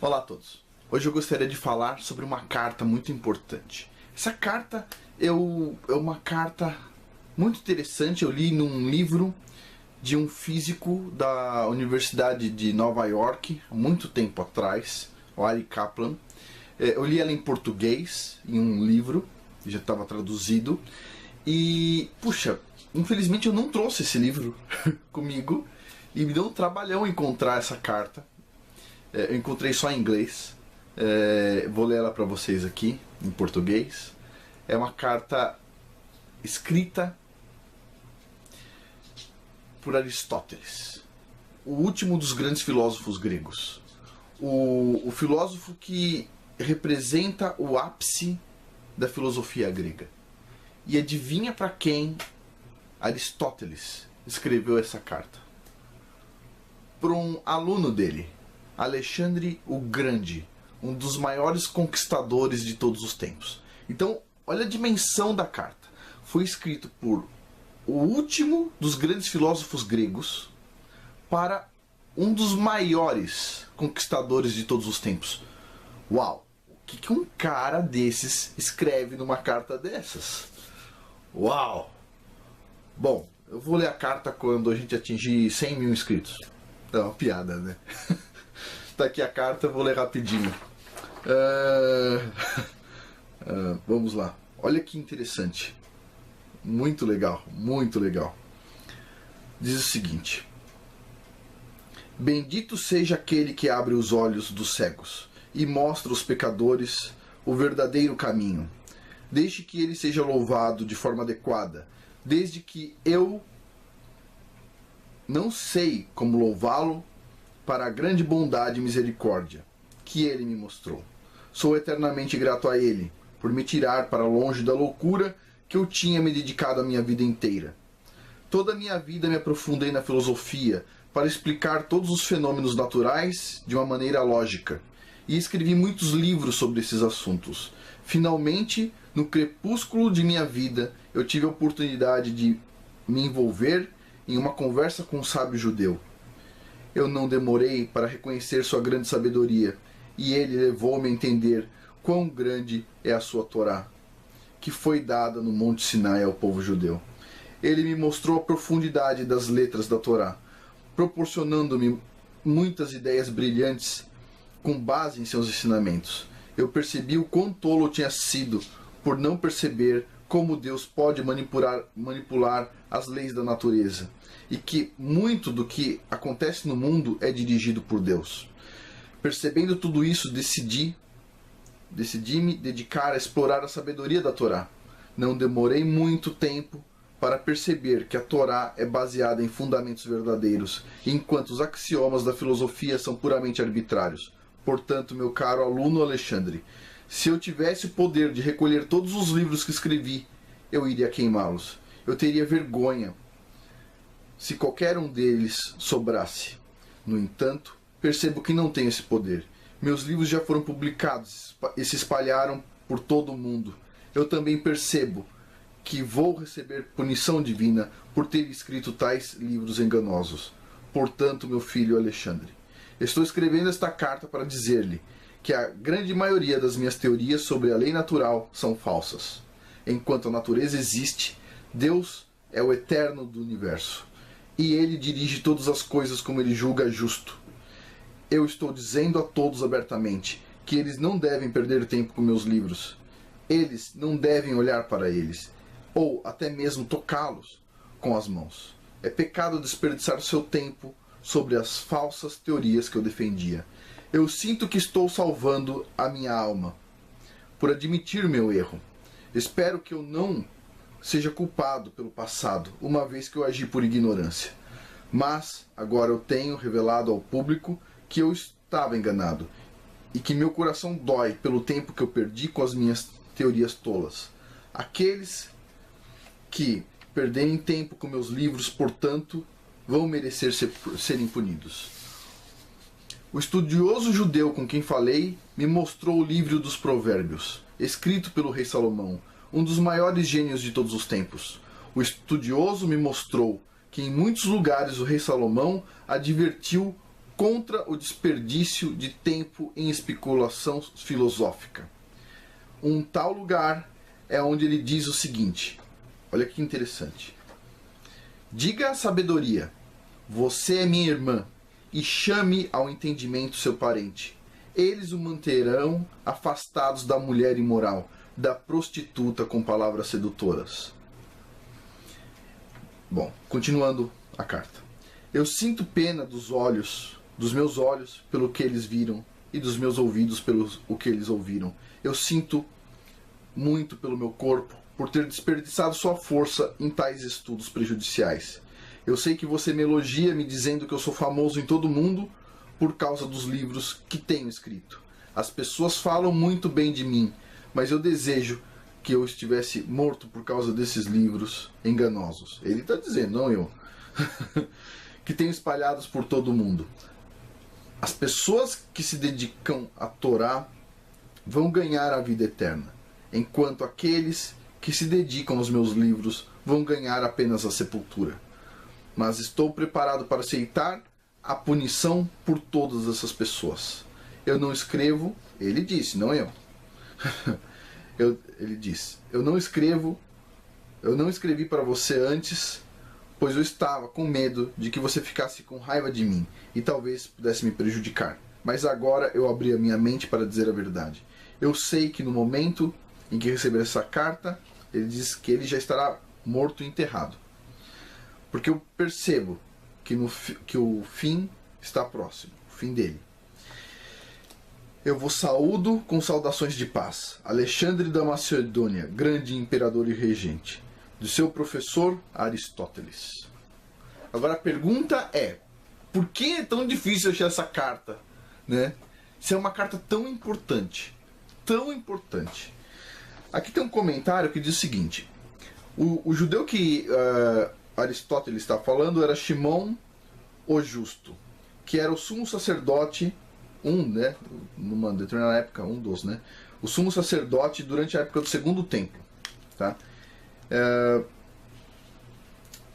Olá a todos. Hoje eu gostaria de falar sobre uma carta muito importante. Essa carta é uma carta muito interessante. Eu li num livro de um físico da Universidade de Nova York, há muito tempo atrás, o Arie Kaplan. Eu li ela em português, em um livro, que já estava traduzido. E, puxa, infelizmente eu não trouxe esse livro comigo. E me deu um trabalhão encontrar essa carta. Eu encontrei só em inglês. Vou ler ela para vocês aqui, em português. É uma carta escrita por Aristóteles, o último dos grandes filósofos gregos. O filósofo que representa o ápice da filosofia grega. E adivinha para quem Aristóteles escreveu essa carta? Para um aluno dele, Alexandre o Grande, um dos maiores conquistadores de todos os tempos. Então, olha a dimensão da carta. Foi escrito por o último dos grandes filósofos gregos para um dos maiores conquistadores de todos os tempos. Uau! O que um cara desses escreve numa carta dessas? Uau! Bom, eu vou ler a carta quando a gente atingir 100 mil inscritos. É uma piada, né? Tá aqui a carta, eu vou ler rapidinho. Vamos lá. Olha que interessante. Muito legal, muito legal. Diz o seguinte: bendito seja aquele que abre os olhos dos cegos e mostra aos pecadores o verdadeiro caminho. Deixe que ele seja louvado de forma adequada, desde que eu não sei como louvá-lo para a grande bondade e misericórdia que ele me mostrou. Sou eternamente grato a ele por me tirar para longe da loucura que eu tinha me dedicado a minha vida inteira. Toda a minha vida me aprofundei na filosofia para explicar todos os fenômenos naturais de uma maneira lógica, e escrevi muitos livros sobre esses assuntos. Finalmente, no crepúsculo de minha vida, eu tive a oportunidade de me envolver em uma conversa com um sábio judeu. Eu não demorei para reconhecer sua grande sabedoria, e ele levou-me a entender quão grande é a sua Torá, que foi dada no Monte Sinai ao povo judeu. Ele me mostrou a profundidade das letras da Torá, proporcionando-me muitas ideias brilhantes com base em seus ensinamentos. Eu percebi o quão tolo eu tinha sido por não perceber como Deus pode manipular as leis da natureza, e que muito do que acontece no mundo é dirigido por Deus. Percebendo tudo isso, decidi me dedicar a explorar a sabedoria da Torá. Não demorei muito tempo para perceber que a Torá é baseada em fundamentos verdadeiros, enquanto os axiomas da filosofia são puramente arbitrários. Portanto, meu caro aluno Alexandre, se eu tivesse o poder de recolher todos os livros que escrevi, eu iria queimá-los. Eu teria vergonha se qualquer um deles sobrasse. No entanto, percebo que não tenho esse poder. Meus livros já foram publicados e se espalharam por todo o mundo. Eu também percebo que vou receber punição divina por ter escrito tais livros enganosos. Portanto, meu filho Alexandre, estou escrevendo esta carta para dizer-lhe que a grande maioria das minhas teorias sobre a lei natural são falsas. Enquanto a natureza existe, Deus é o eterno do universo, e ele dirige todas as coisas como ele julga justo. Eu estou dizendo a todos abertamente que eles não devem perder tempo com meus livros. Eles não devem olhar para eles, ou até mesmo tocá-los com as mãos. É pecado desperdiçar seu tempo sobre as falsas teorias que eu defendia. Eu sinto que estou salvando a minha alma por admitir meu erro. Espero que eu não seja culpado pelo passado, uma vez que eu agi por ignorância. Mas agora eu tenho revelado ao público que eu estava enganado e que meu coração dói pelo tempo que eu perdi com as minhas teorias tolas. Aqueles que perderem tempo com meus livros, portanto, vão merecer serem punidos. O estudioso judeu com quem falei me mostrou o livro dos Provérbios, escrito pelo rei Salomão, um dos maiores gênios de todos os tempos. O estudioso me mostrou que em muitos lugares o rei Salomão advertiu contra o desperdício de tempo em especulação filosófica. Um tal lugar é onde ele diz o seguinte, olha que interessante. Diga à sabedoria, você é minha irmã, e chame ao entendimento seu parente. Eles o manterão afastados da mulher imoral, da prostituta com palavras sedutoras. Bom, continuando a carta. Eu sinto pena dos meus olhos pelo que eles viram e dos meus ouvidos pelo o que eles ouviram. Eu sinto muito pelo meu corpo por ter desperdiçado sua força em tais estudos prejudiciais. Eu sei que você me elogia me dizendo que eu sou famoso em todo o mundo por causa dos livros que tenho escrito. As pessoas falam muito bem de mim, mas eu desejo que eu estivesse morto por causa desses livros enganosos. Ele está dizendo, não eu. Que tenho espalhados por todo o mundo. As pessoas que se dedicam à Torá vão ganhar a vida eterna, enquanto aqueles que se dedicam aos meus livros vão ganhar apenas a sepultura. Mas estou preparado para aceitar a punição por todas essas pessoas. Eu não escrevo, ele disse, não eu. Ele disse, eu não escrevi para você antes, pois eu estava com medo de que você ficasse com raiva de mim e talvez pudesse me prejudicar. Mas agora eu abri a minha mente para dizer a verdade. Eu sei que no momento em que receber essa carta, ele diz que ele já estará morto e enterrado. Porque eu percebo que o fim está próximo, o fim dele. Eu vos saúdo com saudações de paz. Alexandre da Macedônia, grande imperador e regente. Do seu professor Aristóteles. Agora a pergunta é, por que é tão difícil achar essa carta? Né? Se é uma carta tão importante. Tão importante. Aqui tem um comentário que diz o seguinte. O judeu que Aristóteles está falando era Shimon o Justo, que era o sumo sacerdote, né, numa determinada época, né, o sumo sacerdote durante a época do Segundo Templo. Tá?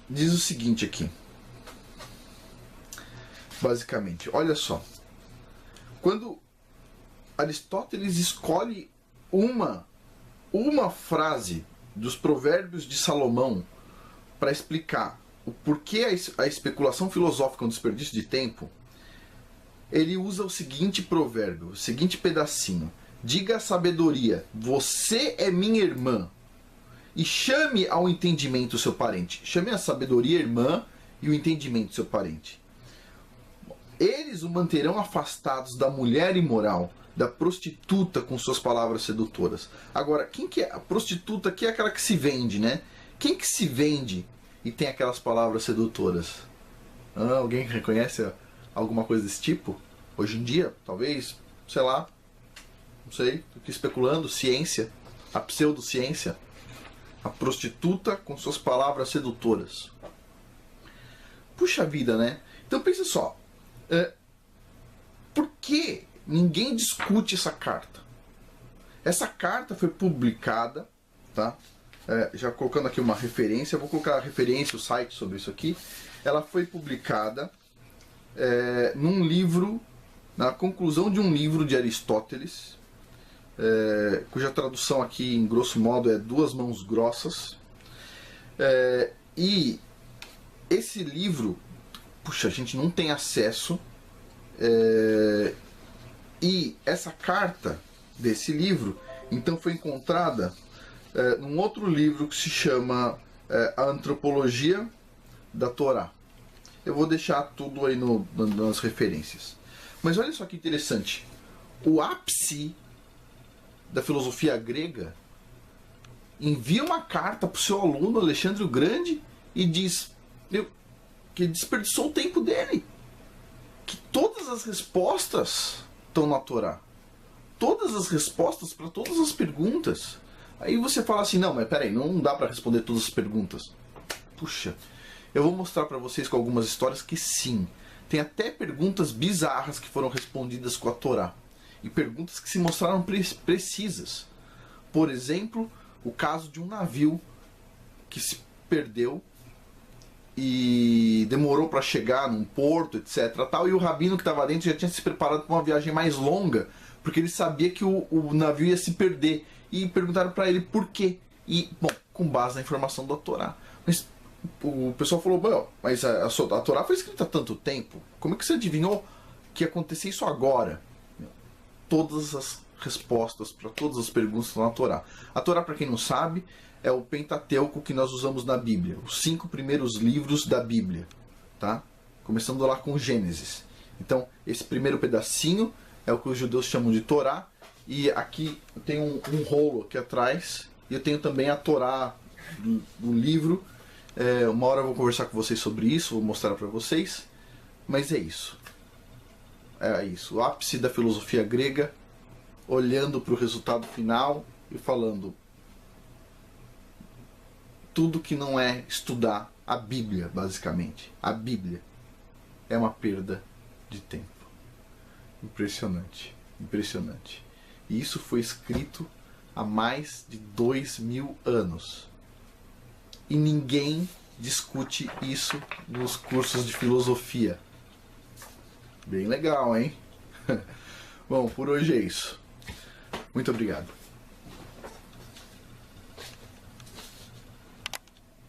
Diz o seguinte aqui, basicamente, olha só, quando Aristóteles escolhe uma frase dos Provérbios de Salomão para explicar o porquê a especulação filosófica é um desperdício de tempo, ele usa o seguinte provérbio, o seguinte pedacinho. Diga à sabedoria, você é minha irmã, e chame ao entendimento o seu parente. Chame a sabedoria irmã e o entendimento seu parente. Eles o manterão afastados da mulher imoral, da prostituta com suas palavras sedutoras. Agora, quem que é a prostituta? Que é aquela que se vende, né? Quem que se vende e tem aquelas palavras sedutoras? Alguém reconhece alguma coisa desse tipo? Hoje em dia, talvez, sei lá, não sei, tô aqui especulando, ciência, a pseudociência, a prostituta com suas palavras sedutoras. Puxa vida, né? Então pensa só, por que ninguém discute essa carta? Essa carta foi publicada, tá? Já colocando aqui uma referência, eu vou colocar a referência, o site sobre isso aqui. Ela foi publicada num livro, na conclusão de um livro de Aristóteles, cuja tradução aqui, em grosso modo, é Duas Mãos Grossas. E esse livro, puxa, a gente não tem acesso. E essa carta desse livro, então, foi encontrada num outro livro que se chama A Antropologia da Torá. Eu vou deixar tudo aí nas referências. Mas olha só que interessante. O ápice da filosofia grega envia uma carta para o seu aluno Alexandre o Grande e diz que desperdiçou o tempo dele. Que todas as respostas estão na Torá. Todas as respostas para todas as perguntas. Aí você fala assim, não, mas peraí, não dá para responder todas as perguntas. Puxa, eu vou mostrar para vocês com algumas histórias que sim. Tem até perguntas bizarras que foram respondidas com a Torá. E perguntas que se mostraram precisas. Por exemplo, o caso de um navio que se perdeu e demorou para chegar num porto, etc. Tal, e o rabino que estava dentro já tinha se preparado para uma viagem mais longa, porque ele sabia que o navio ia se perder. E perguntaram para ele por quê. E, bom, com base na informação da Torá. Mas o pessoal falou, bom, mas a Torá foi escrita há tanto tempo, como é que você adivinhou que ia acontecer isso agora? Todas as respostas para todas as perguntas estão na Torá. A Torá, para quem não sabe, é o Pentateuco que nós usamos na Bíblia, os 5 primeiros livros da Bíblia, tá? Começando lá com Gênesis. Então, esse primeiro pedacinho é o que os judeus chamam de Torá, e aqui tem um rolo aqui atrás, e eu tenho também a Torá do livro. Uma hora eu vou conversar com vocês sobre isso, vou mostrar para vocês, mas é isso. É isso, o ápice da filosofia grega, olhando para o resultado final e falando: tudo que não é estudar a Bíblia, basicamente, a Bíblia, é uma perda de tempo. Impressionante, impressionante. E isso foi escrito há mais de 2000 anos. E ninguém discute isso nos cursos de filosofia. Bem legal, hein? Bom, por hoje é isso. Muito obrigado.